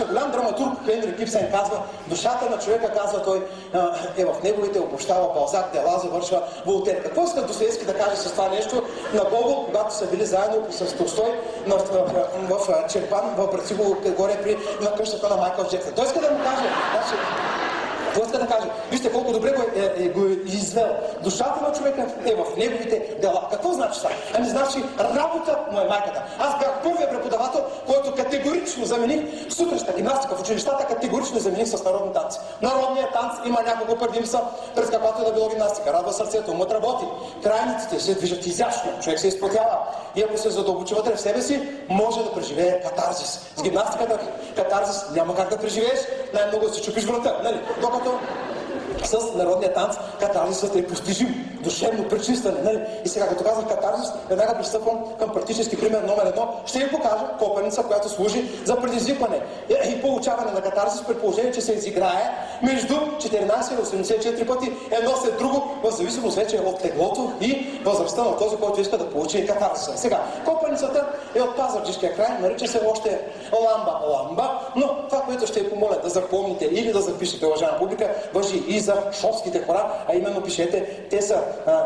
Нашия голям драматург Хенри Кипсен казва, душата на човека, казва той, е в неговите, обобщава Балзак, Дела, завършва Волтер. Какво иска Достоевски да каже с това нещо на Гогол, когато са били заедно с Толстой в Черпан, в Брацигово, горе на къщата на Майкъл Джексън. Той иска да му каже, той иска да каже, вижте колко добре го е извел. Душата на човека е в неговите дела. Какво значи това? Ами значи работа му е майката. Аз бях първият преподавател, който категорично замених сутрешна гимнастика в училищата, категорично замених с народни танци. Народният танц има няколко предимства, през каквато е да било гимнастика. Радва сърцето, умът работи, крайниците се движат изящно, човек се изплатява. И ако се задълбочи вътре в себе си, може да преживее катарзис. С гимнастиката катарзис няма как да преживееш, най-много да си чупиш врата, нали? Докато с народния танц катарзисът е постижим, душевно пречистване, нали? И сега, като казах катарзис, веднага пристъпвам към практически пример номер 1. Ще ви покажа копаница, която служи за предизвикване и получаване на катарзис, при положение, че се изиграе между 14 и 84 пъти, едно след друго, в зависимост вече от теглото и възрастта на този, който иска да получи катарзиса. Сега, копаницата е от пазарджишкия край, нарича се още ламба, но това, което ще ви помоля да запомните или да запишете, уважаема публика, важи и за шопските хора, а именно пишете,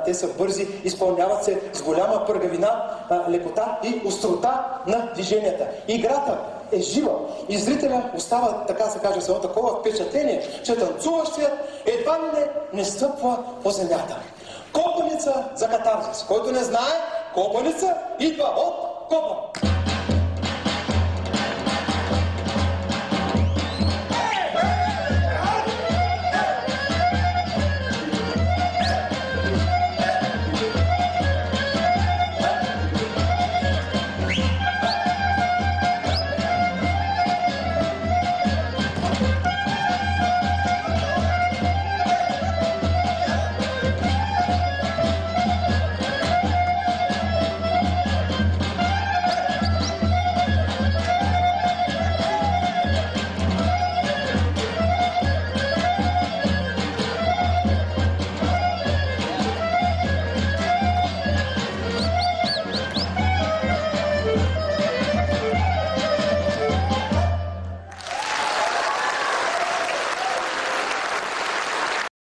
те са бързи, изпълняват се с голяма пъргавина, лекота и острота на движенията. Играта е жива и зрителя остава, така се каже, само такова впечатление, че танцуващият едва ли не стъпва по земята. Копаница за катарзис. Който не знае, копаница идва от копа.